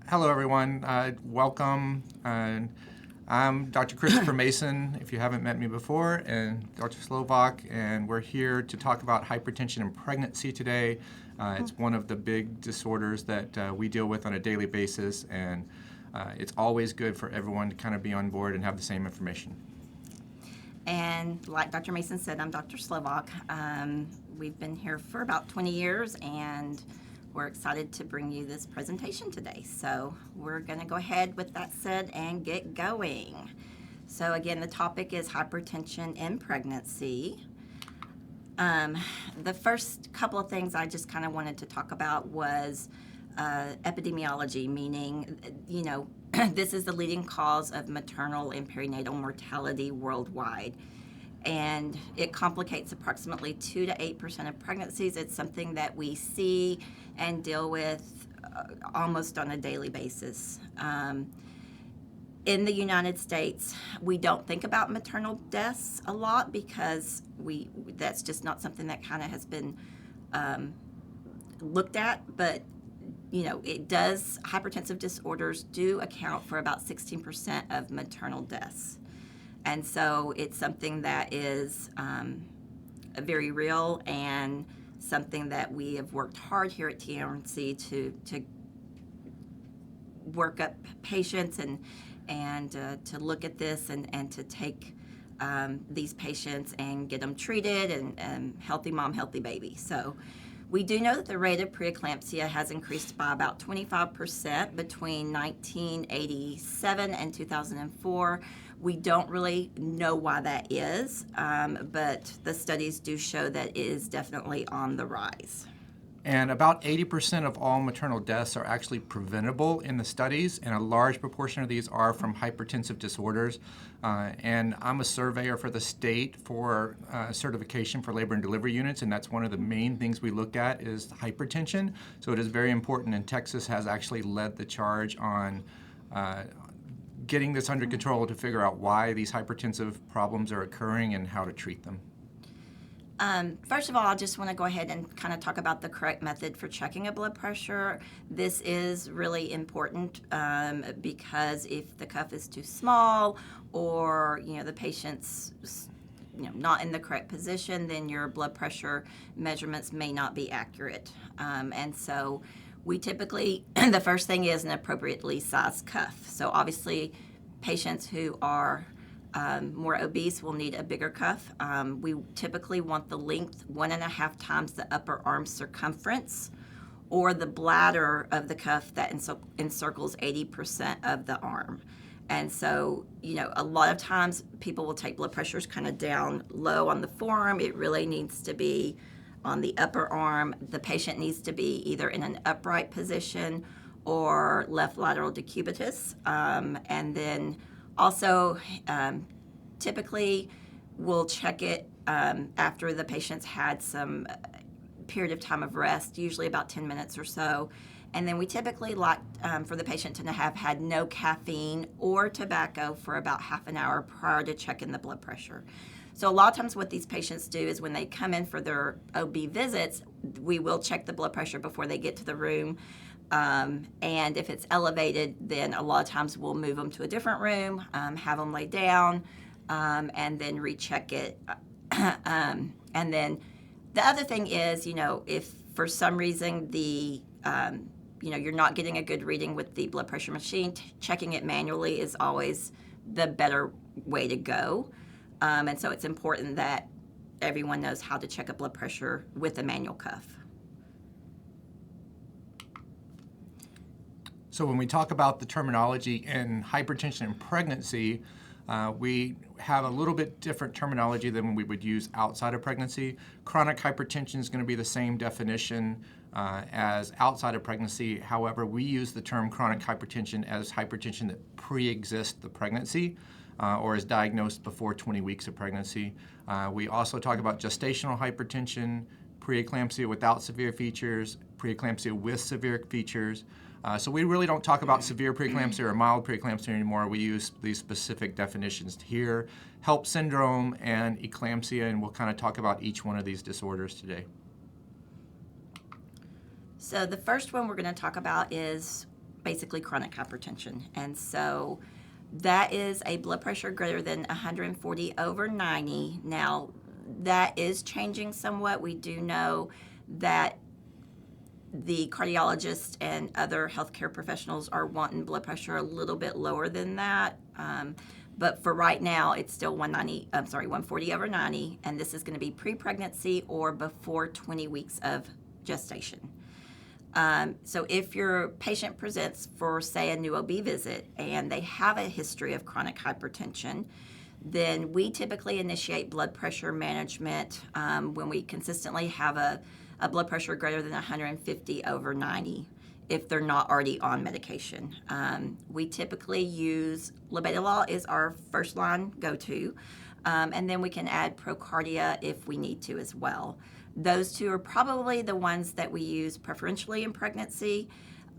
Hello, everyone. Welcome. I'm Dr. Christopher Mason, if you haven't met me before, and Dr. Slovak, and we're here to talk about hypertension and pregnancy today. It's one of the big disorders that we deal with on a daily basis, and it's always good for everyone to kind of be on board and have the same information. And like Dr. Mason said, I'm Dr. Slovak. We've been here for about 20 years, and we're excited to bring you this presentation today. So we're going to go ahead with that said and get going. So again, the topic is hypertension in pregnancy. The first couple of things I just kind of wanted to talk about was epidemiology, meaning, this is the leading cause of maternal and perinatal mortality worldwide. And it complicates approximately 2 to 8% of pregnancies. It's something that we see and deal with almost on a daily basis. In the United States, we don't think about maternal deaths a lot because that's just not something that kind of has been looked at, but hypertensive disorders do account for about 16% of maternal deaths. And so it's something that is very real and something that we have worked hard here at TRMC to work up patients and to look at this and to take these patients and get them treated and healthy mom, healthy baby. So we do know that the rate of preeclampsia has increased by about 25% between 1987 and 2004. We don't really know why that is, but the studies do show that it is definitely on the rise. And about 80% of all maternal deaths are actually preventable in the studies, and a large proportion of these are from hypertensive disorders. And I'm a surveyor for the state for certification for labor and delivery units, and that's one of the main things we look at is hypertension. So it is very important, and Texas has actually led the charge on getting this under control to figure out why these hypertensive problems are occurring and how to treat them. First of all, I just want to go ahead and kind of talk about the correct method for checking a blood pressure. This is really important because if the cuff is too small or the patient's not in the correct position, then your blood pressure measurements may not be accurate. And so we typically, the first thing is an appropriately sized cuff. So obviously patients who are more obese will need a bigger cuff. We typically want the length 1.5 times the upper arm circumference or the bladder of the cuff that encircles 80% of the arm. And so, a lot of times people will take blood pressures kind of down low on the forearm. It really needs to be on the upper arm. The patient needs to be either in an upright position or left lateral decubitus. And then also, typically, we'll check it after the patient's had some period of time of rest, usually about 10 minutes or so. And then we typically like for the patient to have had no caffeine or tobacco for about half an hour prior to checking the blood pressure. So a lot of times what these patients do is when they come in for their OB visits, we will check the blood pressure before they get to the room. And if it's elevated, then a lot of times we'll move them to a different room, have them lay down, and then recheck it. And then the other thing is, if for some reason you're not getting a good reading with the blood pressure machine, checking it manually is always the better way to go. And so it's important that everyone knows how to check a blood pressure with a manual cuff. So when we talk about the terminology in hypertension and pregnancy, we have a little bit different terminology than we would use outside of pregnancy. Chronic hypertension is going to be the same definition as outside of pregnancy. However, we use the term chronic hypertension as hypertension that pre-exists the pregnancy or is diagnosed before 20 weeks of pregnancy. We also talk about gestational hypertension, preeclampsia without severe features, preeclampsia with severe features. So we really don't talk about severe preeclampsia or mild preeclampsia anymore. We use these specific definitions here, HELP syndrome and eclampsia, and we'll kind of talk about each one of these disorders today. So the first one we're going to talk about is basically chronic hypertension. And so that is a blood pressure greater than 140/90. Now, that is changing somewhat. We do know that the cardiologists and other healthcare professionals are wanting blood pressure a little bit lower than that. But for right now, it's still 140/90, and this is going to be pre-pregnancy or before 20 weeks of gestation. So if your patient presents for, say, a new OB visit and they have a history of chronic hypertension, then we typically initiate blood pressure management when we consistently have a blood pressure greater than 150/90 if they're not already on medication. We typically use labetalol is our first line go-to, and then we can add Procardia if we need to as well. Those two are probably the ones that we use preferentially in pregnancy.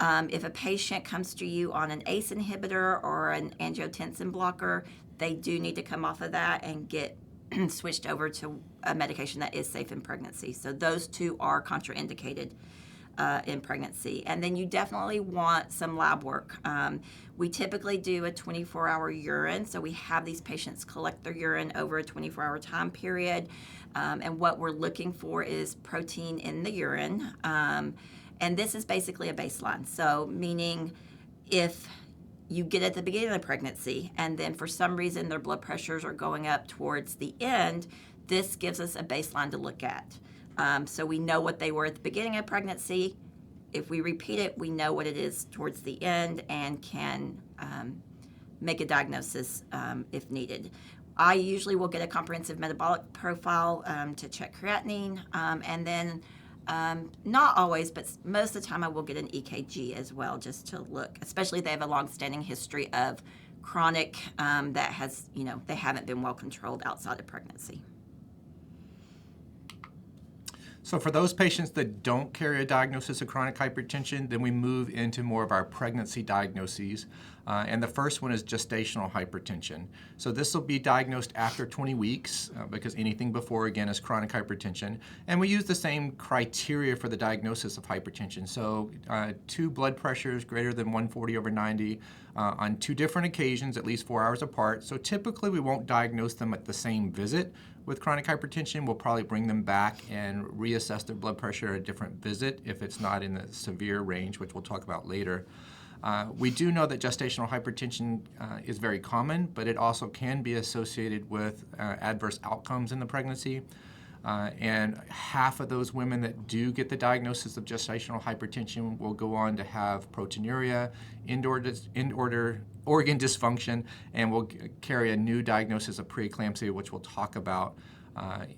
If a patient comes to you on an ACE inhibitor or an angiotensin blocker, they do need to come off of that and get switched over to a medication that is safe in pregnancy. So those two are contraindicated in pregnancy. And then you definitely want some lab work. We typically do a 24-hour urine, so we have these patients collect their urine over a 24-hour time period. And what we're looking for is protein in the urine. And this is basically a baseline. So meaning if you get at the beginning of the pregnancy and then for some reason their blood pressures are going up towards the end, this gives us a baseline to look at. So we know what they were at the beginning of pregnancy. If we repeat it, we know what it is towards the end and can make a diagnosis if needed. I usually will get a comprehensive metabolic profile to check creatinine, and then not always, but most of the time I will get an EKG as well just to look, especially if they have a long-standing history of chronic that has, they haven't been well controlled outside of pregnancy. So for those patients that don't carry a diagnosis of chronic hypertension, then we move into more of our pregnancy diagnoses. And the first one is gestational hypertension. So this will be diagnosed after 20 weeks because anything before, again, is chronic hypertension. And we use the same criteria for the diagnosis of hypertension. So 2 blood pressures greater than 140/90 on 2 different occasions, at least 4 hours apart. So typically we won't diagnose them at the same visit. With chronic hypertension, we'll probably bring them back and reassess their blood pressure at a different visit if it's not in the severe range, which we'll talk about later. We do know that gestational hypertension is very common, but it also can be associated with adverse outcomes in the pregnancy. And half of those women that do get the diagnosis of gestational hypertension will go on to have proteinuria, organ dysfunction, and will carry a new diagnosis of preeclampsia, which we'll talk about.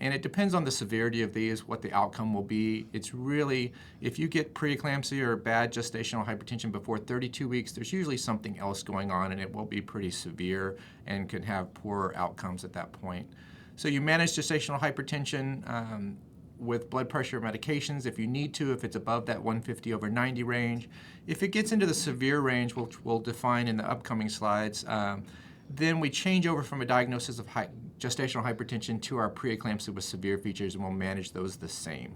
And it depends on the severity of these, what the outcome will be. It's really, if you get preeclampsia or bad gestational hypertension before 32 weeks, there's usually something else going on, and it will be pretty severe and can have poorer outcomes at that point. So you manage gestational hypertension with blood pressure medications if you need to, if it's above that 150/90 range. If it gets into the severe range, which we'll define in the upcoming slides, then we change over from a diagnosis of gestational hypertension to our preeclampsia with severe features, and we'll manage those the same.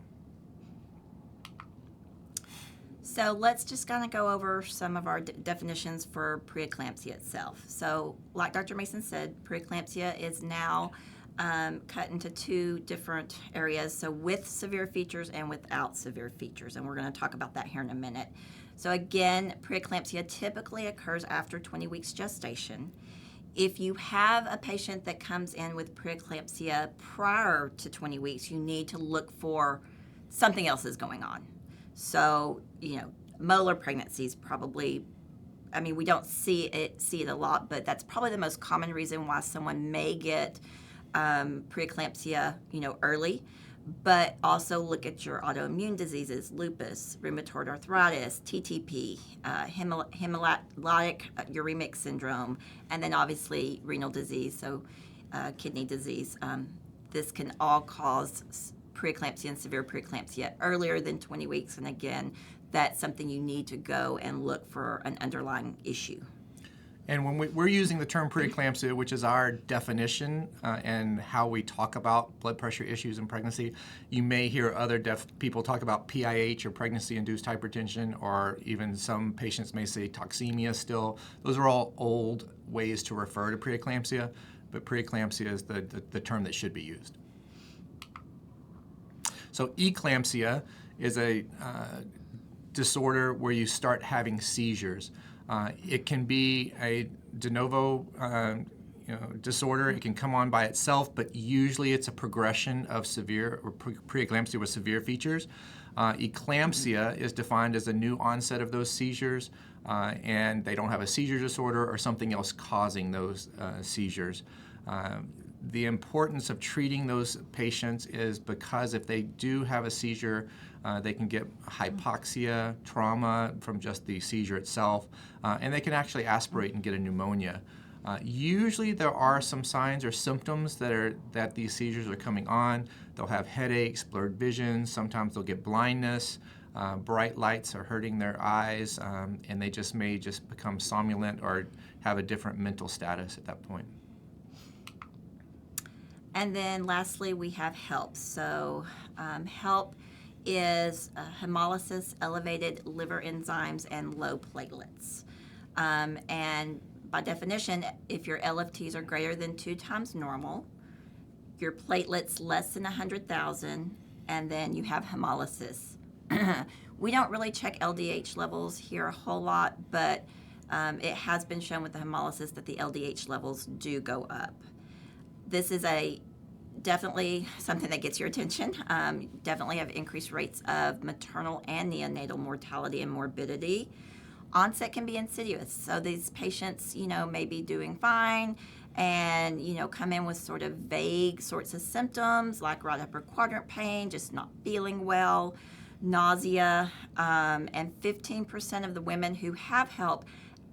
So let's just kind of go over some of our definitions for preeclampsia itself. So like Dr. Mason said, preeclampsia is now cut into 2 different areas, so with severe features and without severe features, and we're going to talk about that here in a minute. So again, preeclampsia typically occurs after 20 weeks gestation. If you have a patient that comes in with preeclampsia prior to 20 weeks, you need to look for something else is going on. So, molar pregnancies probably, we don't see it a lot, but that's probably the most common reason why someone may get preeclampsia, early. But also look at your autoimmune diseases, lupus, rheumatoid arthritis, TTP, hemolytic uremic syndrome, and then obviously renal disease, so kidney disease. This can all cause preeclampsia and severe preeclampsia earlier than 20 weeks. And again, that's something you need to go and look for an underlying issue. And when we're using the term preeclampsia, which is our definition and how we talk about blood pressure issues in pregnancy, you may hear other people talk about PIH or pregnancy-induced hypertension, or even some patients may say toxemia still. Those are all old ways to refer to preeclampsia, but preeclampsia is the term that should be used. So eclampsia is a disorder where you start having seizures. It can be a de novo disorder. It can come on by itself, but usually it's a progression of severe or preeclampsia with severe features. Eclampsia is defined as a new onset of those seizures, and they don't have a seizure disorder or something else causing those seizures. The importance of treating those patients is because if they do have a seizure, they can get hypoxia, trauma from just the seizure itself, and they can actually aspirate and get a pneumonia. Usually there are some signs or symptoms that these seizures are coming on. They'll have headaches, blurred vision, sometimes they'll get blindness, bright lights are hurting their eyes, and they may become somnolent or have a different mental status at that point. And then lastly, we have HELP. So HELP is hemolysis, elevated liver enzymes, and low platelets. And by definition, if your LFTs are greater than 2 times normal, your platelets less than 100,000, and then you have hemolysis. We don't really check LDH levels here a whole lot, but it has been shown with the hemolysis that the LDH levels do go up. This is definitely something that gets your attention. Definitely have increased rates of maternal and neonatal mortality and morbidity. Onset can be insidious. So these patients, may be doing fine and, come in with sort of vague sorts of symptoms like right upper quadrant pain, just not feeling well, nausea, and 15% of the women who have HELP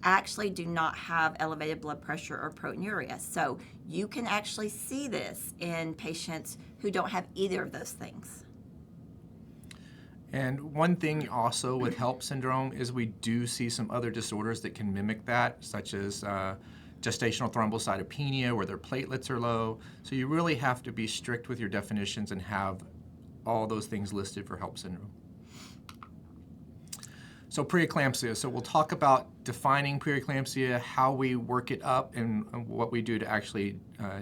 actually do not have elevated blood pressure or proteinuria. So you can actually see this in patients who don't have either of those things. And one thing also with HELP syndrome is we do see some other disorders that can mimic that, such as gestational thrombocytopenia, where their platelets are low. So you really have to be strict with your definitions and have all those things listed for HELP syndrome. So preeclampsia. So we'll talk about defining preeclampsia, how we work it up, and what we do to actually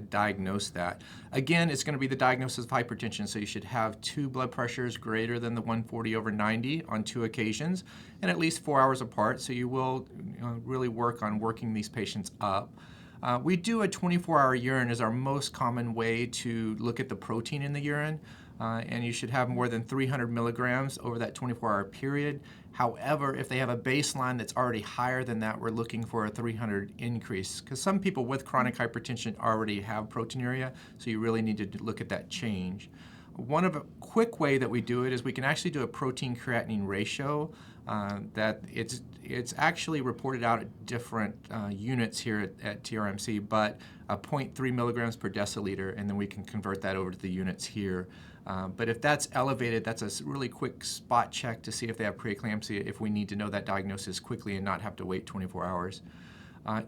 diagnose that. Again, it's going to be the diagnosis of hypertension. So you should have 2 blood pressures greater than the 140/90 on 2 occasions, and at least 4 hours apart. So you will really work on working these patients up. We do a 24-hour urine as our most common way to look at the protein in the urine. And you should have more than 300 milligrams over that 24-hour period. However, if they have a baseline that's already higher than that, we're looking for a 300 increase, because some people with chronic hypertension already have proteinuria, so you really need to look at that change. One of a quick way that we do it is we can actually do a protein creatinine ratio that it's actually reported out at different units here at TRMC, but 0.3 milligrams per deciliter, and then we can convert that over to the units here. But if that's elevated, that's a really quick spot check to see if they have preeclampsia, if we need to know that diagnosis quickly and not have to wait 24 hours.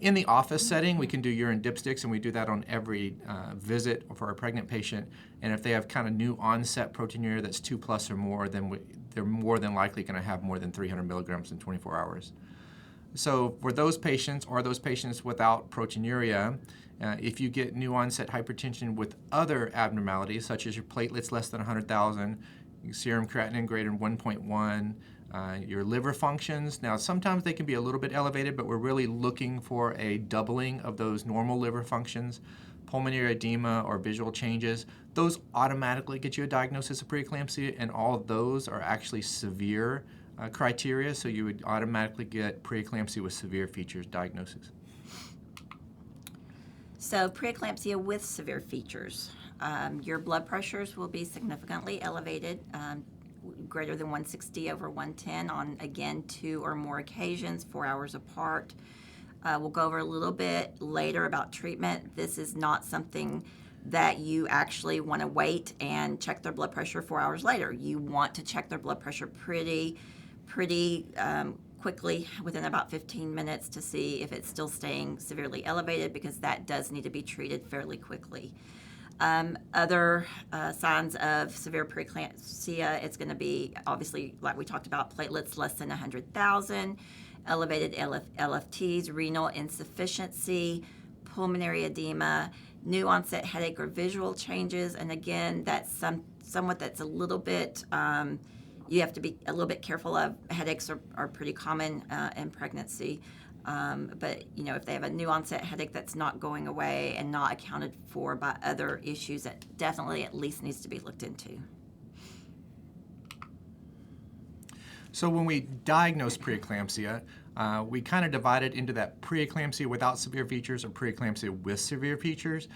In the office setting, we can do urine dipsticks, and we do that on every visit for a pregnant patient. And if they have kind of new onset proteinuria that's 2+ or more, then they're more than likely going to have more than 300 milligrams in 24 hours. So for those patients or those patients without proteinuria, if you get new onset hypertension with other abnormalities, such as your platelets less than 100,000, serum creatinine greater than 1.1, your liver functions. Now, sometimes they can be a little bit elevated, but we're really looking for a doubling of those normal liver functions. Pulmonary edema or visual changes, those automatically get you a diagnosis of preeclampsia, and all of those are actually severe criteria, so you would automatically get preeclampsia with severe features diagnosis. So preeclampsia with severe features. Your blood pressures will be significantly elevated, greater than 160/110 on, again, 2 or more occasions, 4 hours apart. We'll go over a little bit later about treatment. This is not something that you actually want to wait and check their blood pressure 4 hours later. You want to check their blood pressure pretty quickly within about 15 minutes to see if it's still staying severely elevated, because that does need to be treated fairly quickly. Other signs of severe preeclampsia, it's going to be, obviously, like we talked about, platelets less than 100,000, elevated LFTs, renal insufficiency, pulmonary edema, new onset headache or visual changes. And again, that's somewhat that's a little bit, you have to be a little bit careful of. Headaches are pretty common in pregnancy. But if they have a new onset headache that's not going away and not accounted for by other issues, that definitely at least needs to be looked into. So when we diagnose preeclampsia, we kind of divide it into that preeclampsia without severe features or preeclampsia with severe features.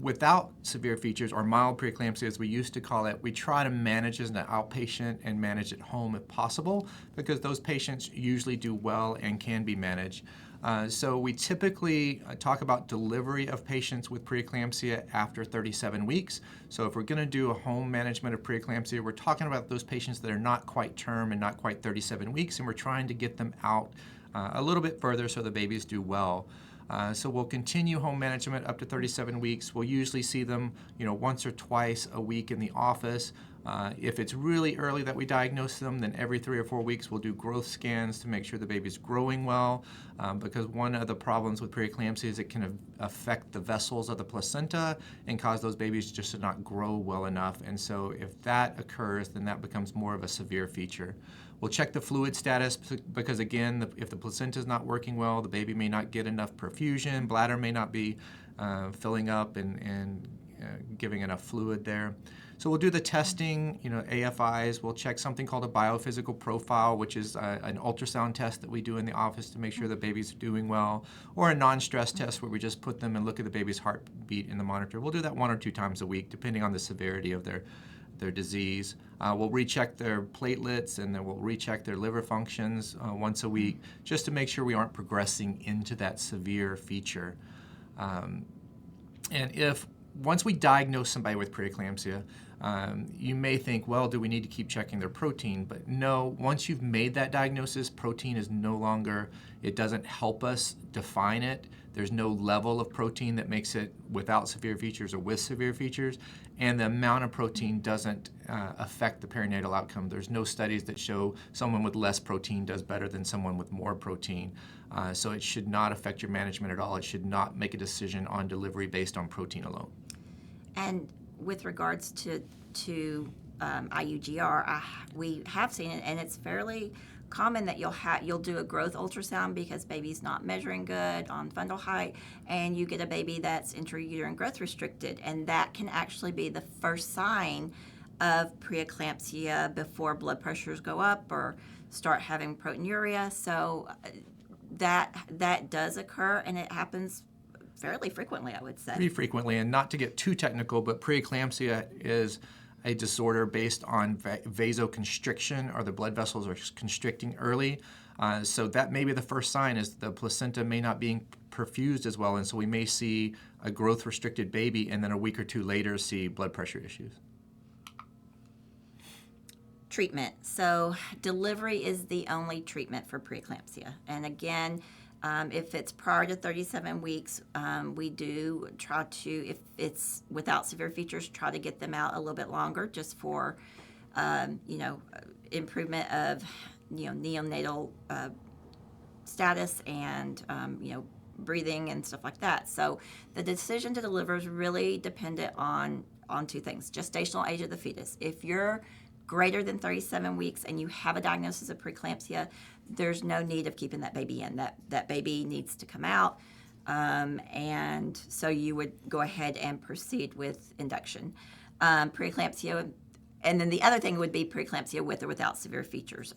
Without severe features, or mild preeclampsia as we used to call it, we try to manage as an outpatient and manage at home if possible, because those patients usually do well and can be managed. So we typically talk about delivery of patients with preeclampsia after 37 weeks. So if we're going to do a home management of preeclampsia, we're talking about those patients that are not quite term and not quite 37 weeks, and we're trying to get them out a little bit further so the babies do well. So we'll continue home management up to 37 weeks. We'll usually see them, once or twice a week in the office. If it's really early that we diagnose them, then every 3 or 4 weeks we'll do growth scans to make sure the baby's growing well, because one of the problems with preeclampsia is it can affect the vessels of the placenta and cause those babies just to not grow well enough. And so if that occurs, then that becomes more of a severe feature. We'll check the fluid status because, again, if the placenta is not working well, the baby may not get enough perfusion, bladder may not be filling up and giving enough fluid there. So we'll do the testing, AFIs. We'll check something called a biophysical profile, which is an ultrasound test that we do in the office to make sure the baby's doing well, or a non-stress test where we just put them and look at the baby's heartbeat in the monitor. We'll do that 1 or 2 times a week, depending on the severity of their disease. We'll recheck their platelets, and then we'll recheck their liver functions once a week, just to make sure we aren't progressing into that severe feature. And if once we diagnose somebody with preeclampsia, you may think, well, do we need to keep checking their protein? But no, once you've made that diagnosis, protein is no longer, it doesn't help us define it. There's no level of protein that makes it without severe features or with severe features, and the amount of protein doesn't affect the perinatal outcome. There's no studies that show someone with less protein does better than someone with more protein. So it should not affect your management at all. It should not make a decision on delivery based on protein alone. And with regards to IUGR, we have seen it, and it's fairly common that you'll do a growth ultrasound because baby's not measuring good on fundal height, and you get a baby that's intrauterine growth restricted, and that can actually be the first sign of preeclampsia before blood pressures go up or start having proteinuria. So that does occur, and it happens fairly frequently, I would say. Pretty frequently, and not to get too technical, but preeclampsia is a disorder based on vasoconstriction, or the blood vessels are constricting early. So that may be the first sign, is the placenta may not being perfused as well, and so we may see a growth-restricted baby, and then a week or 2 later see blood pressure issues. Treatment. So delivery is the only treatment for preeclampsia. And again, if it's prior to 37 weeks, we do try to, if it's without severe features, try to get them out a little bit longer, just for, improvement of, neonatal status and, breathing and stuff like that. So the decision to deliver is really dependent on 2 things: gestational age of the fetus. If you're greater than 37 weeks and you have a diagnosis of preeclampsia, there's no need of keeping that baby in. That baby needs to come out, and so you would go ahead and proceed with induction. Preeclampsia, and then the other thing would be preeclampsia with or without severe features.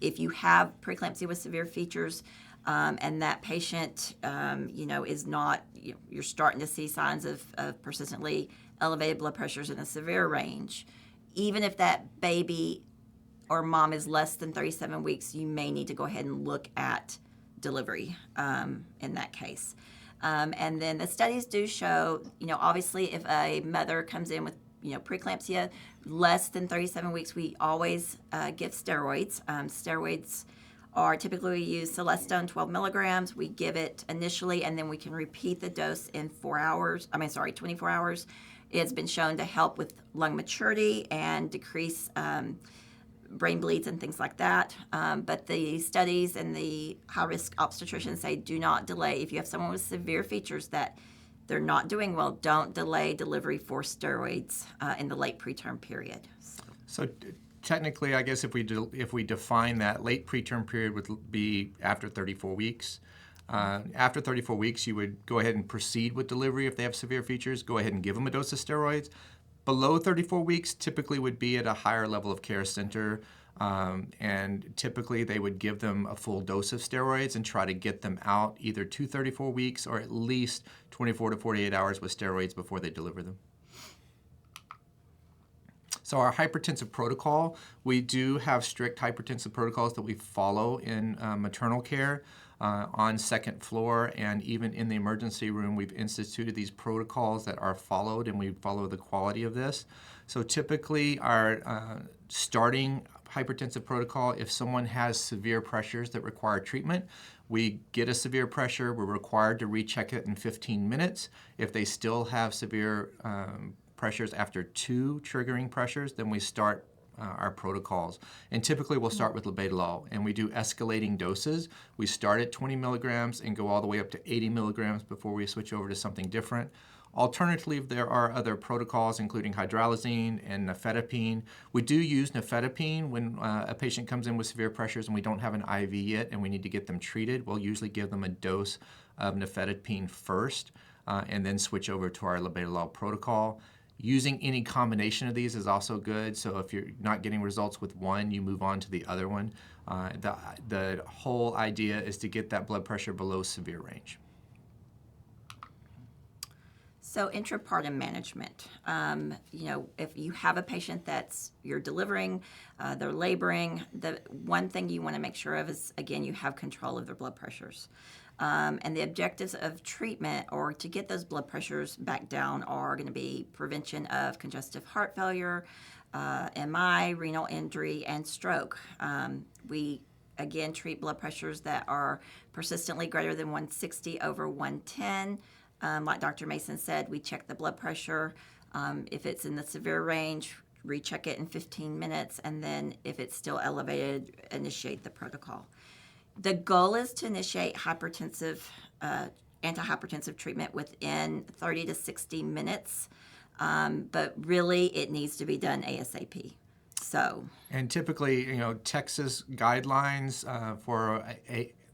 If you have preeclampsia with severe features, and that patient, is not, you're starting to see signs of persistently elevated blood pressures in the severe range, even if that baby or mom is less than 37 weeks, you may need to go ahead and look at delivery in that case. And then the studies do show, obviously if a mother comes in with, preeclampsia less than 37 weeks, we always give steroids. Steroids are typically we use Celestone 12 milligrams. We give it initially, and then we can repeat the dose in 24 hours. It's been shown to help with lung maturity and decrease brain bleeds and things like that. But the studies and the high-risk obstetricians say do not delay. If you have someone with severe features that they're not doing well, don't delay delivery for steroids in the late preterm period. So technically, I guess if we define that, late preterm period would be after 34 weeks. After 34 weeks, you would go ahead and proceed with delivery if they have severe features. Go ahead and give them a dose of steroids. Below 34 weeks, typically would be at a higher level of care center, and typically they would give them a full dose of steroids and try to get them out either to 34 weeks or at least 24 to 48 hours with steroids before they deliver them. So our hypertensive protocol, we do have strict hypertensive protocols that we follow in maternal care. On second floor and even in the emergency room, we've instituted these protocols that are followed, and we follow the quality of this. So typically our starting hypertensive protocol, if someone has severe pressures that require treatment, we get a severe pressure, we're required to recheck it in 15 minutes. If they still have severe pressures after 2 triggering pressures, then we start our protocols. And typically we'll start with labetalol, and we do escalating doses. We start at 20 milligrams and go all the way up to 80 milligrams before we switch over to something different. Alternatively, there are other protocols, including hydralazine and nifedipine. We do use nifedipine when a patient comes in with severe pressures and we don't have an IV yet and we need to get them treated. We'll usually give them a dose of nifedipine first and then switch over to our labetalol protocol. Using any combination of these is also good. So if you're not getting results with one, you move on to the other one. The whole idea is to get that blood pressure below severe range. So intrapartum management, if you have a patient you're delivering, they're laboring, the one thing you want to make sure of is, again, you have control of their blood pressures. And the objectives of treatment or to get those blood pressures back down are going to be prevention of congestive heart failure, MI, renal injury, and stroke. We, again, treat blood pressures that are persistently greater than 160 over 110. Like Dr. Mason said, we check the blood pressure. If it's in the severe range, recheck it in 15 minutes, and then if it's still elevated, initiate the protocol. The goal is to initiate antihypertensive treatment within 30 to 60 minutes, but really it needs to be done ASAP. And typically, Texas guidelines for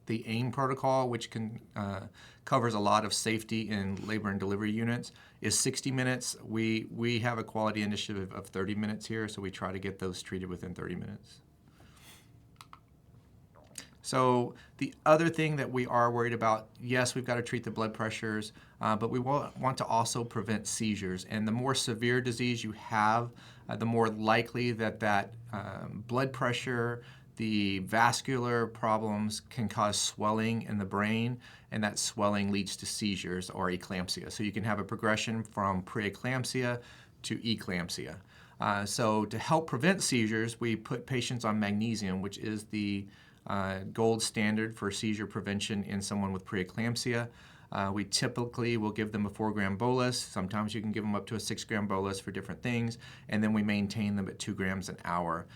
the AIM protocol, which covers a lot of safety in labor and delivery units, is 60 minutes. We have a quality initiative of 30 minutes here, so we try to get those treated within 30 minutes. So the other thing that we are worried about, yes, we've got to treat the blood pressures, but we want to also prevent seizures. And the more severe disease you have, the more likely that blood pressure, the vascular problems can cause swelling in the brain, and that swelling leads to seizures or eclampsia. So you can have a progression from preeclampsia to eclampsia. So to help prevent seizures, we put patients on magnesium, which is the gold standard for seizure prevention in someone with preeclampsia. We typically will give them a 4-gram bolus. Sometimes you can give them up to a 6-gram bolus for different things, and then we maintain them at 2 grams an hour.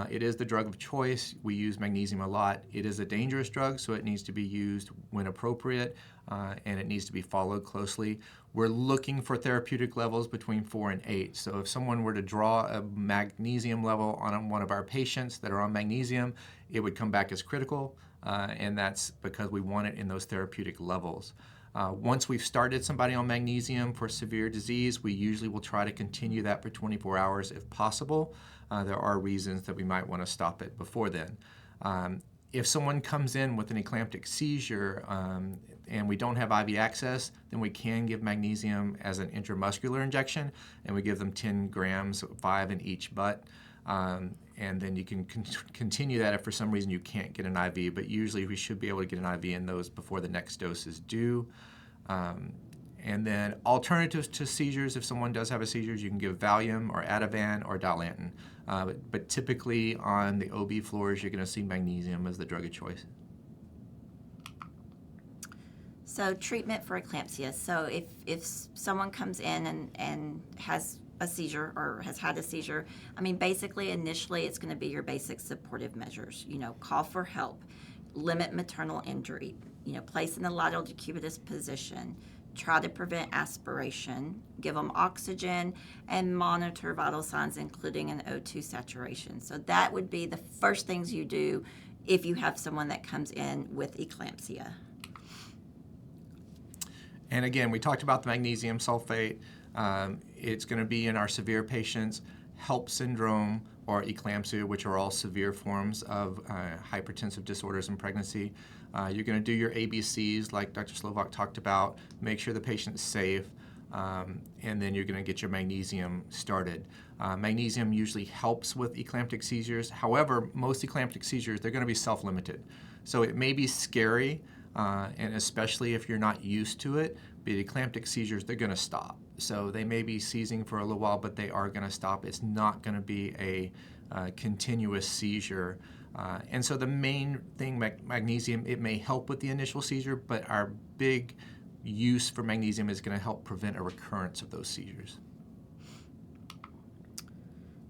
It is the drug of choice. We use magnesium a lot. It is a dangerous drug, so it needs to be used when appropriate, and it needs to be followed closely. We're looking for therapeutic levels between 4 and 8. So if someone were to draw a magnesium level on one of our patients that are on magnesium, it would come back as critical, and that's because we want it in those therapeutic levels. Once we've started somebody on magnesium for severe disease, we usually will try to continue that for 24 hours if possible. There are reasons that we might want to stop it before then. If someone comes in with an eclamptic seizure and we don't have IV access, then we can give magnesium as an intramuscular injection, and we give them 10 grams, 5 in each butt. And then you can continue that if for some reason you can't get an IV, but usually we should be able to get an IV in those before the next dose is due. And then alternatives to seizures, if someone does have a seizure, you can give Valium or Ativan or Dilantin. But typically on the OB floors, you're going to see magnesium as the drug of choice. So treatment for eclampsia. So if someone comes in and has a seizure or has had a seizure, I mean, basically initially it's going to be your basic supportive measures. Call for help, limit maternal injury, place in the lateral decubitus position, try to prevent aspiration, give them oxygen, and monitor vital signs, including an O2 saturation. So that would be the first things you do if you have someone that comes in with eclampsia. And again, we talked about the magnesium sulfate. It's going to be in our severe patients, HELP syndrome or eclampsia, which are all severe forms of hypertensive disorders in pregnancy. You're going to do your ABCs like Dr. Slovak talked about, make sure the patient's safe, and then you're going to get your magnesium started. Magnesium usually helps with eclamptic seizures. However, most eclamptic seizures, they're going to be self-limited. So it may be scary, and especially if you're not used to it, but eclamptic seizures, they're going to stop. So they may be seizing for a little while, but they are going to stop. It's not going to be a continuous seizure. And so the main thing, magnesium, it may help with the initial seizure, but our big use for magnesium is going to help prevent a recurrence of those seizures.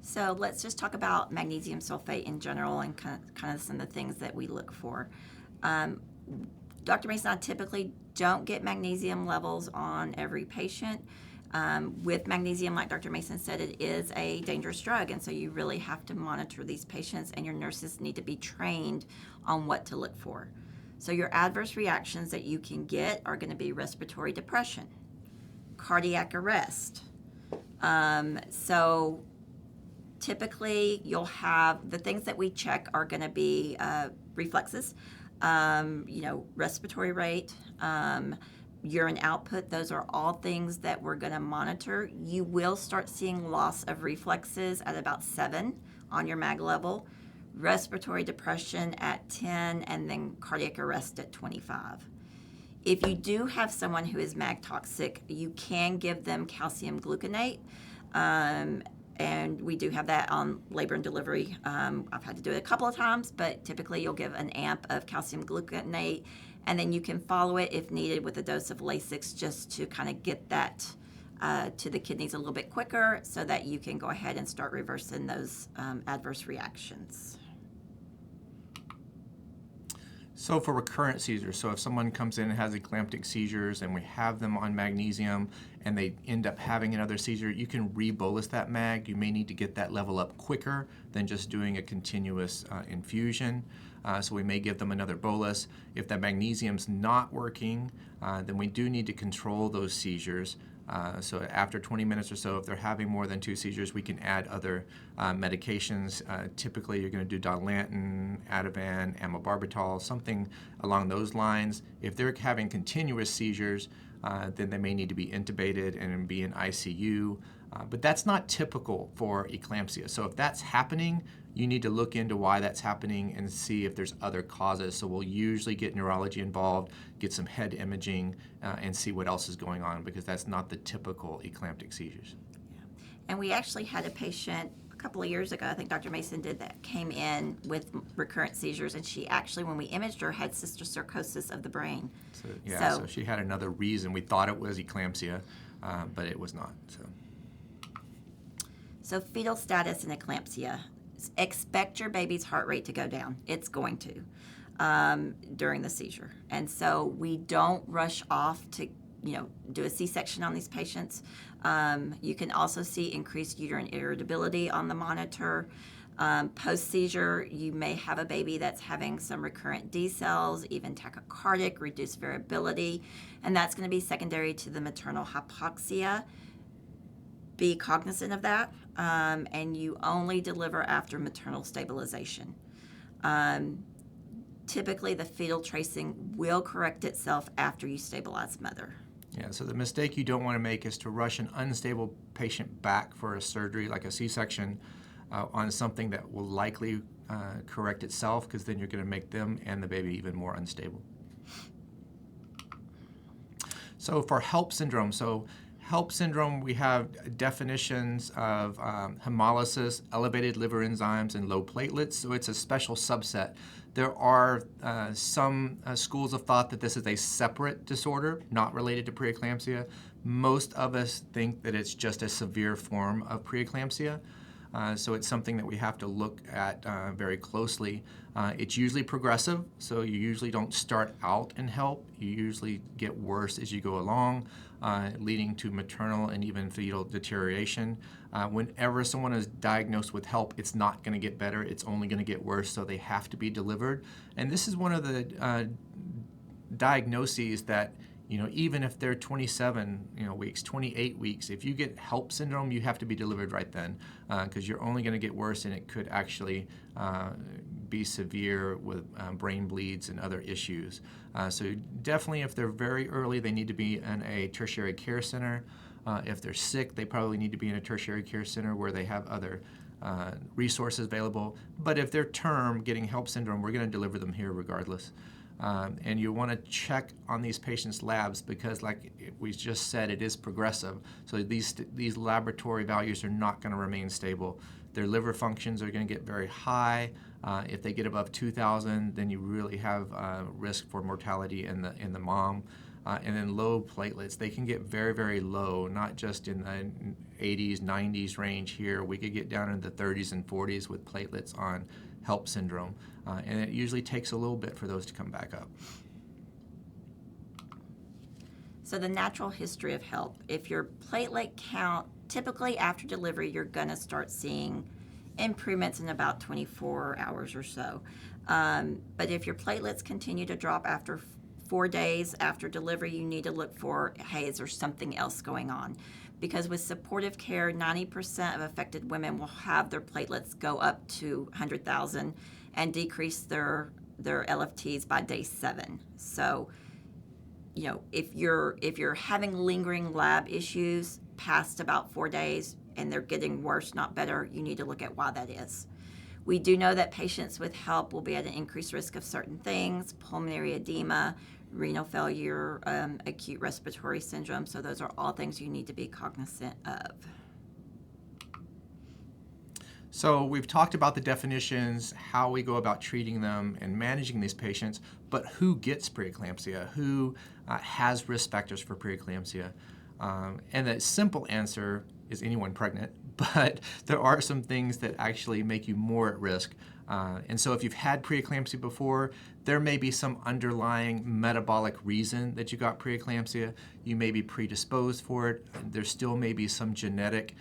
So let's just talk about magnesium sulfate in general and kind of some of the things that we look for. Dr. Mason and I typically don't get magnesium levels on every patient. With magnesium, like Dr. Mason said, it is a dangerous drug, and so you really have to monitor these patients, and your nurses need to be trained on what to look for. So your adverse reactions that you can get are going to be respiratory depression, cardiac arrest. So typically you'll have the things that we check are going to be reflexes, respiratory rate, urine output. Those are all things that we're going to monitor. You will start seeing loss of reflexes at about 7 on your MAG level, respiratory depression at 10, and then cardiac arrest at 25. If you do have someone who is MAG toxic, you can give them calcium gluconate. And we do have that on labor and delivery. I've had to do it a couple of times, but typically you'll give an amp of calcium gluconate, and then you can follow it if needed with a dose of Lasix just to kind of get that to the kidneys a little bit quicker so that you can go ahead and start reversing those adverse reactions. So for recurrent seizures, so if someone comes in and has eclamptic seizures and we have them on magnesium and they end up having another seizure, you can rebolus that mag. You may need to get that level up quicker than just doing a continuous infusion. So we may give them another bolus. If the magnesium's not working, then we do need to control those seizures. So after 20 minutes or so, if they're having more than 2 seizures, we can add other medications. Typically, you're going to do Dilantin, Ativan, Amobarbital, something along those lines. If they're having continuous seizures, then they may need to be intubated and be in ICU. But that's not typical for eclampsia. So if that's happening, you need to look into why that's happening and see if there's other causes. So we'll usually get neurology involved, get some head imaging, and see what else is going on, because that's not the typical eclamptic seizures. Yeah. And we actually had a patient a couple of years ago, I think Dr. Mason did that, came in with recurrent seizures, and she actually, when we imaged her, had cysticercosis of the brain. So she had another reason. We thought it was eclampsia, but it was not. So fetal status in eclampsia. Expect your baby's heart rate to go down. It's going to during the seizure. And so we don't rush off to do a C-section on these patients. You can also see increased uterine irritability on the monitor. Post-seizure, you may have a baby that's having some recurrent D cells, even tachycardic, reduced variability, and that's going to be secondary to the maternal hypoxia. Be cognizant of that, and you only deliver after maternal stabilization. Typically, the fetal tracing will correct itself after you stabilize mother. Yeah, so the mistake you don't want to make is to rush an unstable patient back for a surgery like a C-section on something that will likely correct itself, because then you're going to make them and the baby even more unstable. So for HELP syndrome, HELP syndrome, we have definitions of hemolysis, elevated liver enzymes, and low platelets, so it's a special subset. There are some schools of thought that this is a separate disorder, not related to preeclampsia. Most of us think that it's just a severe form of preeclampsia. So it's something that we have to look at very closely. It's usually progressive, so you usually don't start out in HELP. You usually get worse as you go along, leading to maternal and even fetal deterioration. Whenever someone is diagnosed with HELP, it's not going to get better. It's only going to get worse, so they have to be delivered. And this is one of the diagnoses that, even if they're 27 weeks, 28 weeks, if you get HELP syndrome, you have to be delivered right then, because you're only going to get worse, and it could actually be severe with brain bleeds and other issues. So definitely, if they're very early, they need to be in a tertiary care center. If they're sick, they probably need to be in a tertiary care center where they have other resources available. But if they're term, getting HELP syndrome, we're going to deliver them here regardless. And you want to check on these patients' labs because, like we just said, it is progressive. So these laboratory values are not going to remain stable. Their liver functions are going to get very high. If they get above 2,000, then you really have risk for mortality in the mom. And then low platelets, they can get very, very low, not just in the 80s, 90s range here. We could get down into the 30s and 40s with platelets on HELP syndrome. And it usually takes a little bit for those to come back up. So the natural history of HELP, if your platelet count, typically after delivery, you're going to start seeing improvements in about 24 hours or so. But if your platelets continue to drop after 4 days after delivery, you need to look for, hey, is there something else going on? Because with supportive care, 90% of affected women will have their platelets go up to 100,000 and decrease their LFTs by day 7. So, if you're having lingering lab issues past about 4 days and they're getting worse, not better, you need to look at why that is. We do know that patients with HELP will be at an increased risk of certain things: pulmonary edema, renal failure, acute respiratory syndrome. So those are all things you need to be cognizant of. So we've talked about the definitions, how we go about treating them and managing these patients, but who gets preeclampsia? Who has risk factors for preeclampsia? And the simple answer is anyone pregnant, but there are some things that actually make you more at risk. And so if you've had preeclampsia before, there may be some underlying metabolic reason that you got preeclampsia. You may be predisposed for it. There still may be some genetic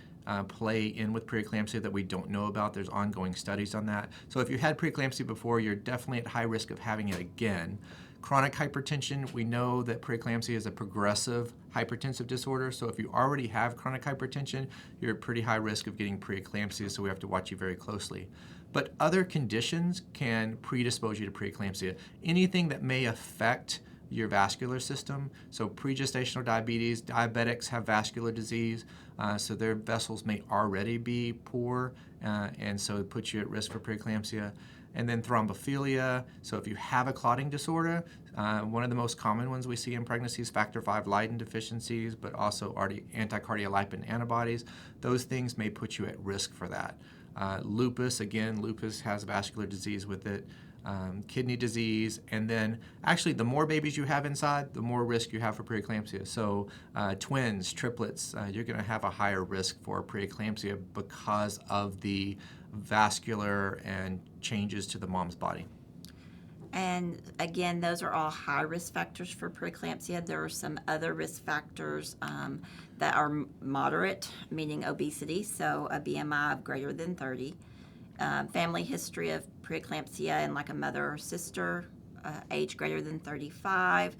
play in with preeclampsia that we don't know about. There's ongoing studies on that. So if you had preeclampsia before, you're definitely at high risk of having it again. Chronic hypertension, we know that preeclampsia is a progressive hypertensive disorder. So if you already have chronic hypertension, you're at pretty high risk of getting preeclampsia, so we have to watch you very closely. But other conditions can predispose you to preeclampsia. Anything that may affect your vascular system, so pregestational diabetes, diabetics have vascular disease, so their vessels may already be poor, and so it puts you at risk for preeclampsia. And then thrombophilia, so if you have a clotting disorder, one of the most common ones we see in pregnancy is factor V Leiden deficiencies, but also anticardiolipin antibodies. Those things may put you at risk for that. Lupus, again, lupus has vascular disease with it. Kidney disease, and then actually the more babies you have inside, the more risk you have for preeclampsia. So twins, triplets, you're going to have a higher risk for preeclampsia because of the vascular and changes to the mom's body. And again, those are all high risk factors for preeclampsia. There are some other risk factors that are moderate, meaning obesity, so a BMI of greater than 30. Family history of preeclampsia and like a mother or sister, age greater than 35,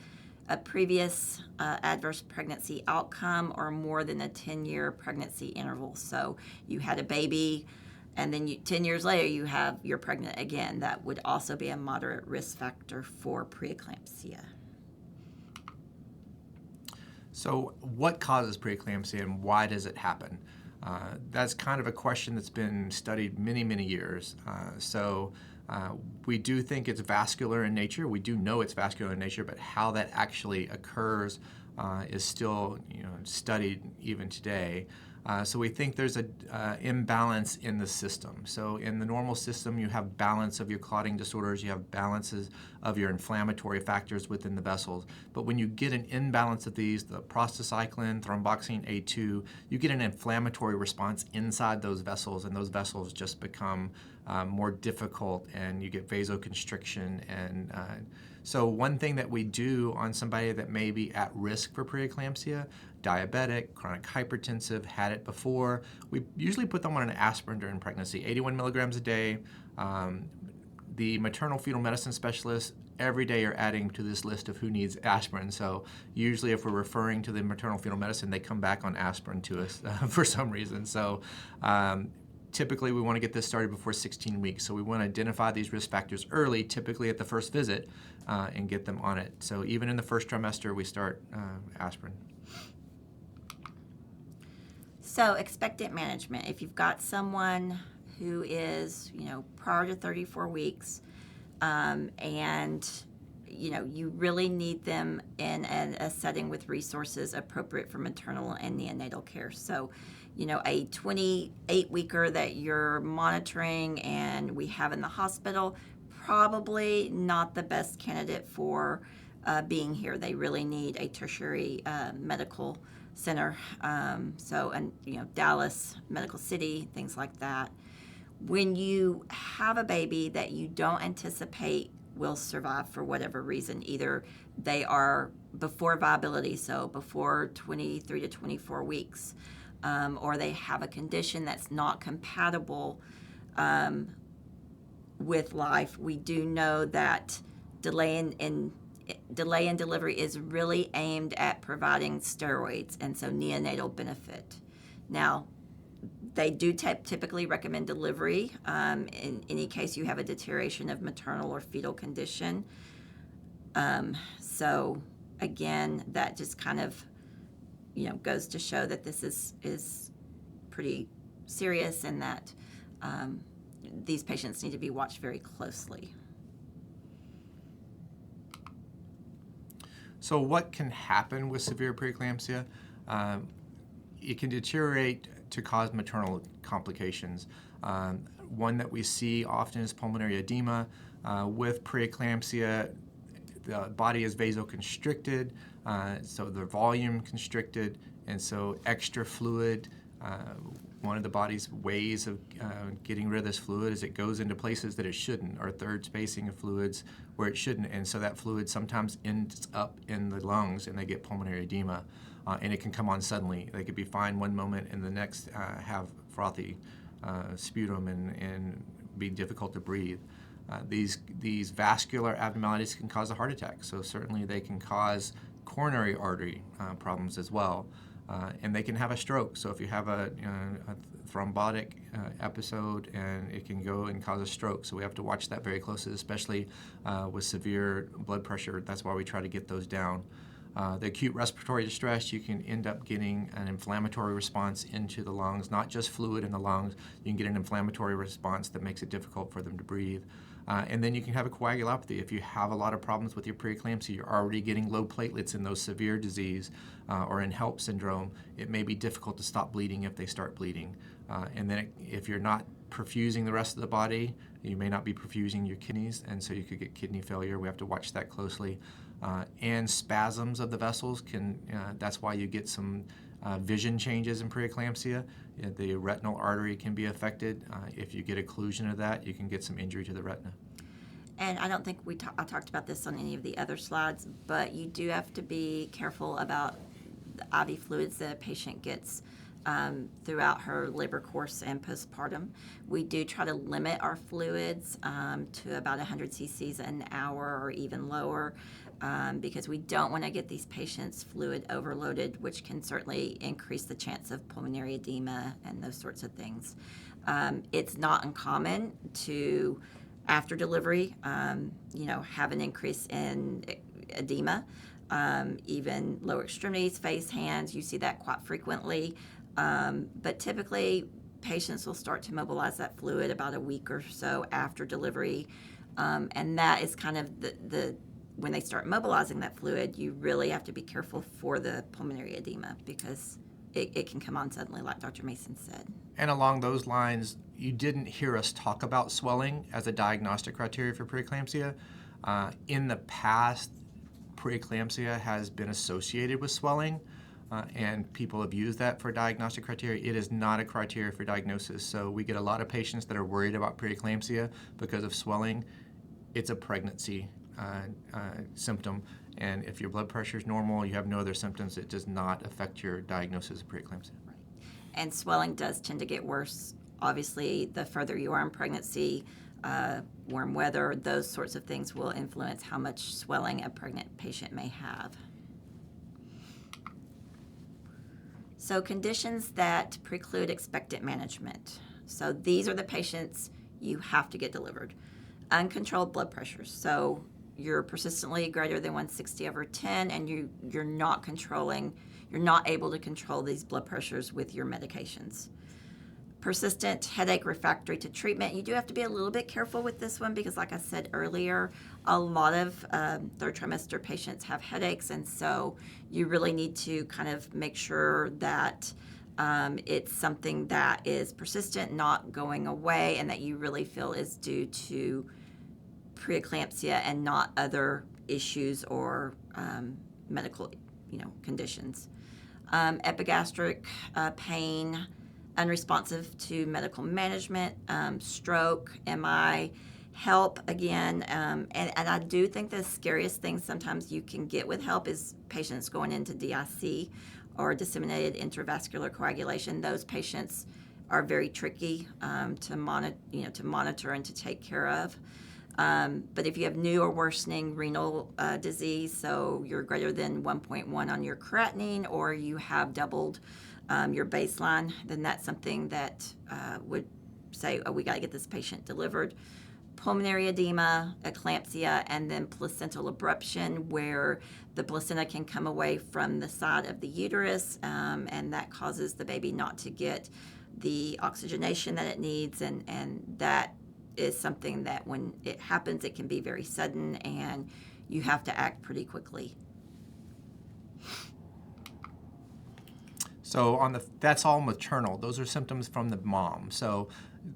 a previous adverse pregnancy outcome, or more than a 10-year pregnancy interval. So you had a baby, and then 10 years later you're pregnant again. That would also be a moderate risk factor for preeclampsia. So what causes preeclampsia and why does it happen? That's kind of a question that's been studied many, many years. We do think it's vascular in nature. We do know it's vascular in nature, but how that actually occurs is still studied even today. So we think there's an imbalance in the system. So in the normal system, you have balance of your clotting disorders, you have balances of your inflammatory factors within the vessels. But when you get an imbalance of these, the prostacyclin, thromboxane A2, you get an inflammatory response inside those vessels, and those vessels just become more difficult, and you get vasoconstriction. And so one thing that we do on somebody that may be at risk for preeclampsia, diabetic, chronic hypertensive, had it before, we usually put them on an aspirin during pregnancy, 81 milligrams a day. The maternal fetal medicine specialists every day are adding to this list of who needs aspirin. So usually if we're referring to the maternal fetal medicine, they come back on aspirin to us for some reason. So typically we want to get this started before 16 weeks. So we want to identify these risk factors early, typically at the first visit, and get them on it. So even in the first trimester, we start aspirin. So expectant management. If you've got someone who is, prior to 34 weeks, and you really need them in a setting with resources appropriate for maternal and neonatal care. So, a 28-weeker that you're monitoring and we have in the hospital, probably not the best candidate for being here. They really need a tertiary medical center. Dallas, Medical City, things like that. When you have a baby that you don't anticipate will survive for whatever reason, either they are before viability, so before 23 to 24 weeks, or they have a condition that's not compatible with life, we do know that delay in delivery is really aimed at providing steroids, and so neonatal benefit. Now, they do typically recommend delivery in any case you have a deterioration of maternal or fetal condition. So again, that just kind of goes to show that this is pretty serious, and that these patients need to be watched very closely. So what can happen with severe preeclampsia? It can deteriorate to cause maternal complications. One that we see often is pulmonary edema. With preeclampsia, the body is vasoconstricted, so the volume constricted, and so extra fluid. One of the body's ways of getting rid of this fluid is it goes into places that it shouldn't, or third spacing of fluids where it shouldn't, and so that fluid sometimes ends up in the lungs and they get pulmonary edema, and it can come on suddenly. They could be fine one moment and the next have frothy sputum and be difficult to breathe. These vascular abnormalities can cause a heart attack, so certainly they can cause coronary artery problems as well. And they can have a stroke. So if you have a thrombotic episode, and it can go and cause a stroke. So we have to watch that very closely, especially with severe blood pressure. That's why we try to get those down. The acute respiratory distress, you can end up getting an inflammatory response into the lungs, not just fluid in the lungs. You can get an inflammatory response that makes it difficult for them to breathe. And then you can have a coagulopathy. If you have a lot of problems with your preeclampsia, you're already getting low platelets in those severe disease or in HELP syndrome, it may be difficult to stop bleeding if they start bleeding. And then if you're not perfusing the rest of the body, you may not be perfusing your kidneys, and so you could get kidney failure. We have to watch that closely. And spasms of the vessels that's why you get some vision changes in preeclampsia. The retinal artery can be affected. If you get occlusion of that, you can get some injury to the retina. And I don't think I talked about this on any of the other slides, but you do have to be careful about the IV fluids that a patient gets throughout her labor course and postpartum. We do try to limit our fluids to about 100 cc's an hour or even lower, because we don't want to get these patients fluid overloaded, which can certainly increase the chance of pulmonary edema and those sorts of things. It's not uncommon to, after delivery, have an increase in edema, even lower extremities, face, hands. You see that quite frequently. But typically, patients will start to mobilize that fluid about a week or so after delivery, and that is kind of the when they start mobilizing that fluid, you really have to be careful for the pulmonary edema because it can come on suddenly, like Dr. Mason said. And along those lines, you didn't hear us talk about swelling as a diagnostic criteria for preeclampsia. In the past, preeclampsia has been associated with swelling, and people have used that for diagnostic criteria. It is not a criteria for diagnosis. So we get a lot of patients that are worried about preeclampsia because of swelling. It's a pregnancy symptom, and if your blood pressure is normal, you have no other symptoms, it does not affect your diagnosis of preeclampsia. Right. And swelling does tend to get worse. Obviously, the further you are in pregnancy, warm weather, those sorts of things will influence how much swelling a pregnant patient may have. So conditions that preclude expectant management. So these are the patients you have to get delivered. Uncontrolled blood pressures. So you're persistently greater than 160/10 and you're not able to control these blood pressures with your medications. Persistent headache refractory to treatment. You do have to be a little bit careful with this one because, like I said earlier, a lot of third trimester patients have headaches, and so you really need to kind of make sure that it's something that is persistent, not going away, and that you really feel is due to preeclampsia and not other issues or medical, conditions. Epigastric pain, unresponsive to medical management, stroke, MI, HELP again, and I do think the scariest thing sometimes you can get with HELP is patients going into DIC or disseminated intravascular coagulation. Those patients are very tricky to monitor and to take care of. But if you have new or worsening renal disease, so you're greater than 1.1 on your creatinine, or you have doubled your baseline, then that's something that would say, oh, we got to get this patient delivered. Pulmonary edema, eclampsia, and then placental abruption, where the placenta can come away from the side of the uterus, and that causes the baby not to get the oxygenation that it needs, and that is something that when it happens, it can be very sudden, and you have to act pretty quickly. So that's all maternal. Those are symptoms from the mom. So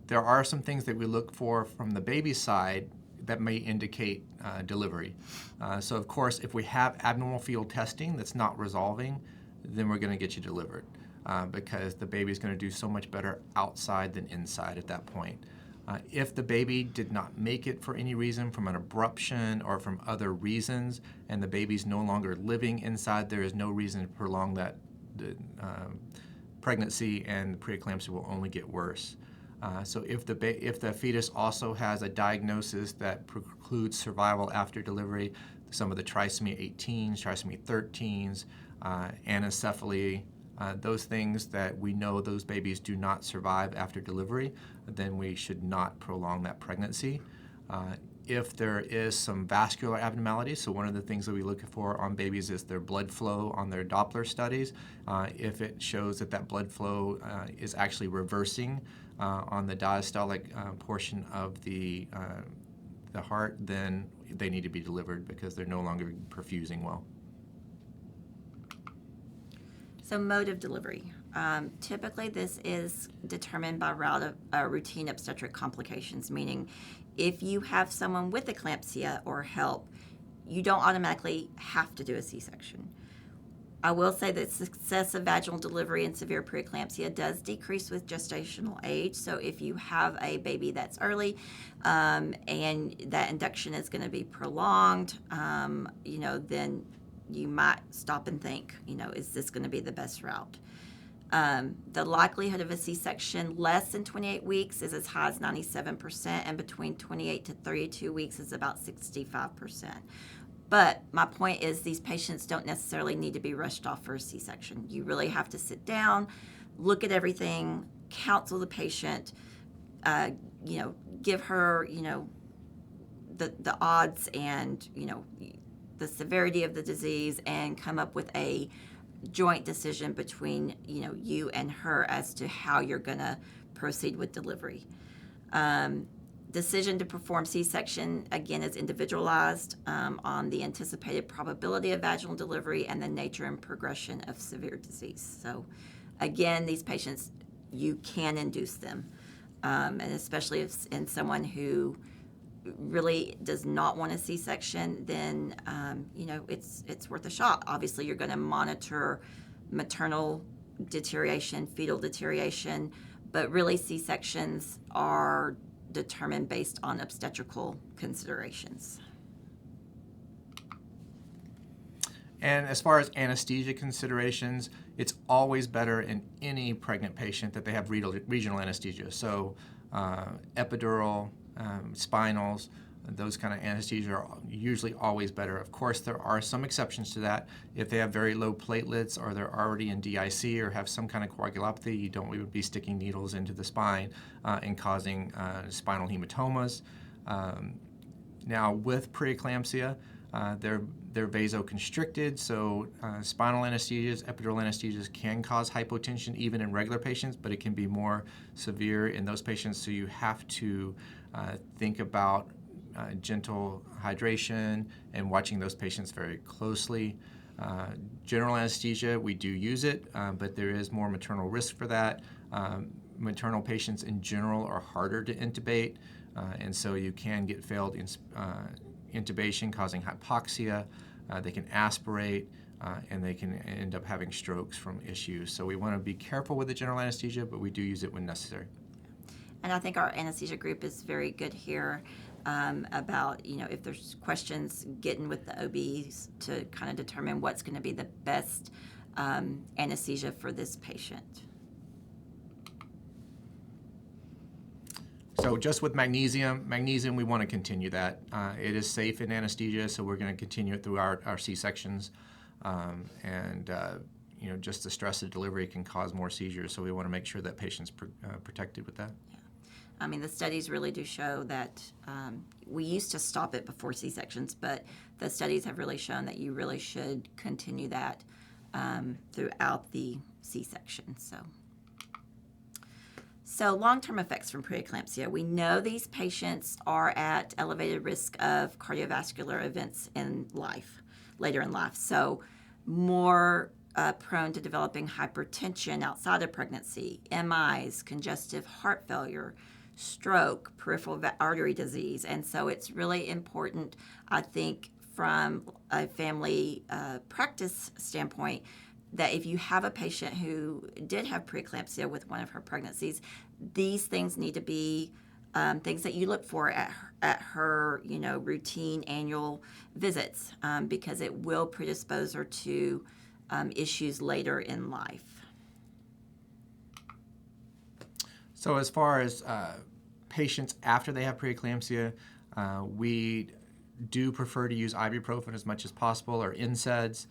there are some things that we look for from the baby side that may indicate delivery. So of course, if we have abnormal fetal testing that's not resolving, then we're going to get you delivered because the baby's going to do so much better outside than inside at that point. If the baby did not make it for any reason, from an abruption or from other reasons, and the baby's no longer living inside, there is no reason to prolong that pregnancy, and the preeclampsia will only get worse. So if the fetus also has a diagnosis that precludes survival after delivery, some of the trisomy 18s, trisomy 13s, anencephaly, those things that we know those babies do not survive after delivery, then we should not prolong that pregnancy. If there is some vascular abnormalities, so one of the things that we look for on babies is their blood flow on their Doppler studies. If it shows that blood flow is actually reversing on the diastolic portion of the heart, then they need to be delivered because they're no longer perfusing well. So mode of delivery. Typically, this is determined by route of routine obstetric complications, meaning if you have someone with eclampsia or HELP, you don't automatically have to do a C-section. I will say that success of vaginal delivery and severe preeclampsia does decrease with gestational age. So if you have a baby that's early and that induction is going to be prolonged, then you might stop and think, is this going to be the best route? The likelihood of a C-section less than 28 weeks is as high as 97%, and between 28 to 32 weeks is about 65%. But my point is these patients don't necessarily need to be rushed off for a C-section. You really have to sit down, look at everything, counsel the patient, give her, the odds and, the severity of the disease, and come up with a joint decision between you and her as to how you're going to proceed with delivery. decision to perform C-section, again, is individualized on the anticipated probability of vaginal delivery and the nature and progression of severe disease. So, again, these patients, you can induce them, and especially if in someone who really does not want a C-section, then it's worth a shot. Obviously, you're going to monitor maternal deterioration, fetal deterioration, but really C-sections are determined based on obstetrical considerations. And as far as anesthesia considerations, it's always better in any pregnant patient that they have regional anesthesia. So epidural, spinals, those kind of anesthesia are usually always better. Of course, there are some exceptions to that. If they have very low platelets or they're already in DIC or have some kind of coagulopathy, we would be sticking needles into the spine and causing spinal hematomas. Now, with preeclampsia, they're vasoconstricted, so spinal anesthesias, epidural anesthesias can cause hypotension even in regular patients, but it can be more severe in those patients, so you have to think about gentle hydration and watching those patients very closely. General anesthesia, we do use it, but there is more maternal risk for that. Maternal patients in general are harder to intubate, and so you can get failed intubation causing hypoxia. They can aspirate, and they can end up having strokes from issues. So we want to be careful with the general anesthesia, but we do use it when necessary. And I think our anesthesia group is very good here about, if there's questions, getting with the OBs to kind of determine what's going to be the best anesthesia for this patient. So just with magnesium, we want to continue that. It is safe in anesthesia, so we're going to continue it through our C-sections. Just the stress of delivery can cause more seizures, so we want to make sure that patients protected with that. I mean, the studies really do show that we used to stop it before C-sections, but the studies have really shown that you really should continue that throughout the C-section. So long-term effects from preeclampsia. We know these patients are at elevated risk of cardiovascular events later in life. So more prone to developing hypertension outside of pregnancy, MIs, congestive heart failure, stroke, peripheral artery disease. And so it's really important, I think, from a family practice standpoint, that if you have a patient who did have preeclampsia with one of her pregnancies, these things need to be things that you look for at her routine annual visits, because it will predispose her to issues later in life. So as far as patients after they have preeclampsia, we do prefer to use ibuprofen as much as possible, or NSAIDs.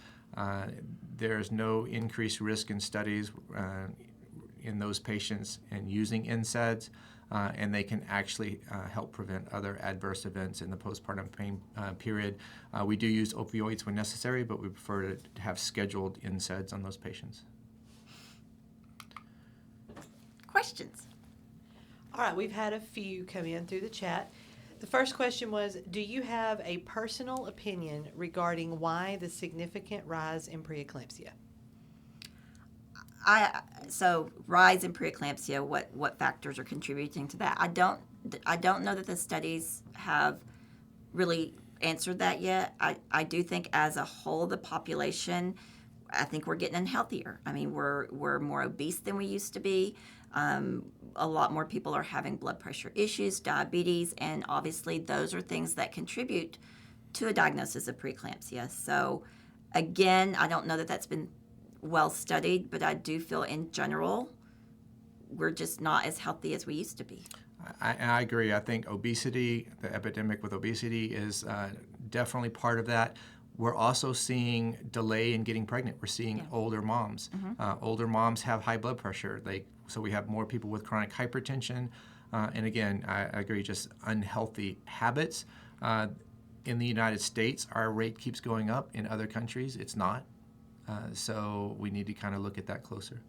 There's no increased risk in studies in those patients in using NSAIDs, and they can actually help prevent other adverse events in the postpartum pain period. We do use opioids when necessary, but we prefer to have scheduled NSAIDs on those patients. Questions? All right, we've had a few come in through the chat. The first question was, do you have a personal opinion regarding why the significant rise in preeclampsia? So rise in preeclampsia, what factors are contributing to that? I don't know that the studies have really answered that yet. I do think as a whole, the population, I think we're getting healthier. I mean, we're more obese than we used to be. A lot more people are having blood pressure issues, diabetes, and obviously those are things that contribute to a diagnosis of preeclampsia. So again, I don't know that that's been well studied, but I do feel in general we're just not as healthy as we used to be. I agree. I think obesity, the epidemic with obesity, is definitely part of that. We're also seeing delay in getting pregnant. We're seeing older moms. Mm-hmm. Older moms have high blood pressure. So we have more people with chronic hypertension. And again, I agree, just unhealthy habits. In the United States, our rate keeps going up. In other countries, it's not. So we need to kind of look at that closer.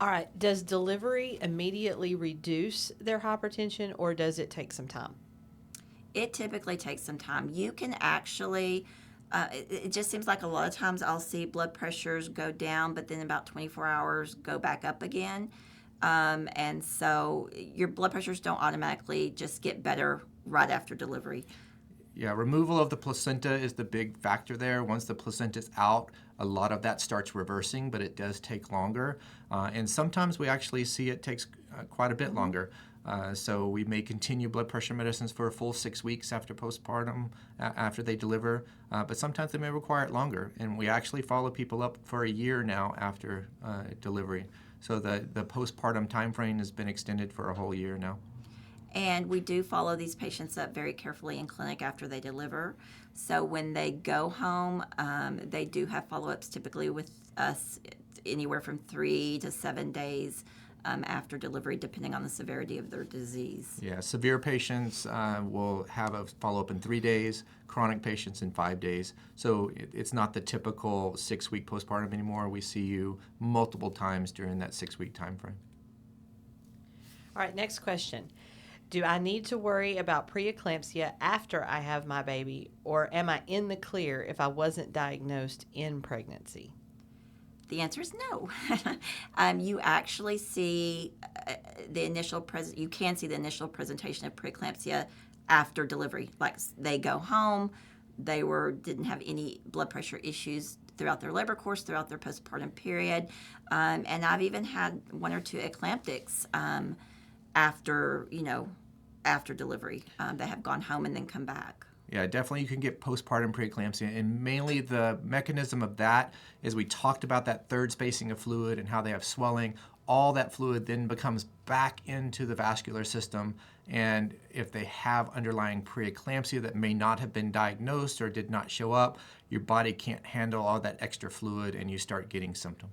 All right. Does delivery immediately reduce their hypertension, or does it take some time? It typically takes some time. You can actually, it just seems like a lot of times I'll see blood pressures go down, but then about 24 hours go back up again. And so your blood pressures don't automatically just get better right after delivery. Yeah, removal of the placenta is the big factor there. Once the placenta's out, a lot of that starts reversing, but it does take longer. And sometimes we actually see it takes quite a bit longer. So we may continue blood pressure medicines for a full 6 weeks after postpartum, after they deliver, but sometimes they may require it longer. And we actually follow people up for a year now after delivery. So the postpartum time frame has been extended for a whole year now. And we do follow these patients up very carefully in clinic after they deliver. So when they go home, they do have follow-ups typically with us anywhere from 3 to 7 days after delivery, depending on the severity of their disease. Yeah, severe patients will have a follow-up in 3 days, chronic patients in 5 days. So it's not the typical 6-week postpartum anymore. We see you multiple times during that 6-week time frame. All right, next question. Do I need to worry about preeclampsia after I have my baby, or am I in the clear if I wasn't diagnosed in pregnancy? The answer is no. You actually see the initial you can see the initial presentation of preeclampsia after delivery. Like they go home, they didn't have any blood pressure issues throughout their labor course, throughout their postpartum period, and I've even had 1 or 2 eclamptics after delivery. They have gone home and then come back. Yeah, definitely you can get postpartum preeclampsia, and mainly the mechanism of that is we talked about that third spacing of fluid and how they have swelling. All that fluid then becomes back into the vascular system, and if they have underlying preeclampsia that may not have been diagnosed or did not show up, your body can't handle all that extra fluid and you start getting symptoms.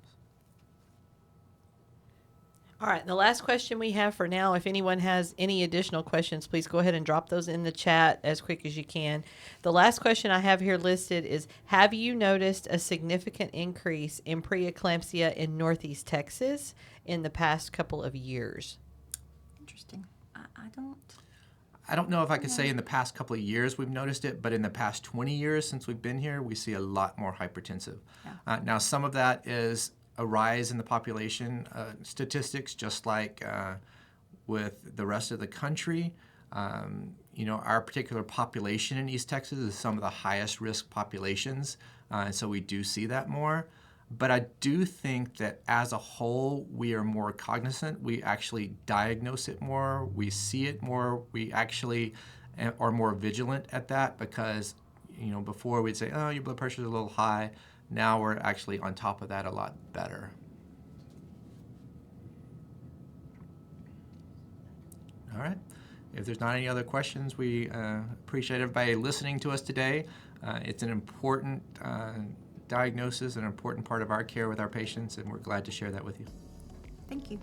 All right, the last question we have for now, if anyone has any additional questions, please go ahead and drop those in the chat as quick as you can. The last question I have here listed is, have you noticed a significant increase in preeclampsia in Northeast Texas in the past couple of years? Interesting. I don't know if I could say in the past couple of years we've noticed it, but in the past 20 years since we've been here, we see a lot more hypertensive. Yeah. Now, some of that is a rise in the population statistics, just like with the rest of the country. Our particular population in East Texas is some of the highest risk populations, and so we do see that more. But I do think that as a whole, we are more cognizant. We actually diagnose it more. We see it more. We actually are more vigilant at that because, before we'd say, oh, your blood pressure is a little high. Now we're actually on top of that a lot better. All right. If there's not any other questions, we appreciate everybody listening to us today. It's an important diagnosis, an important part of our care with our patients, and we're glad to share that with you. Thank you.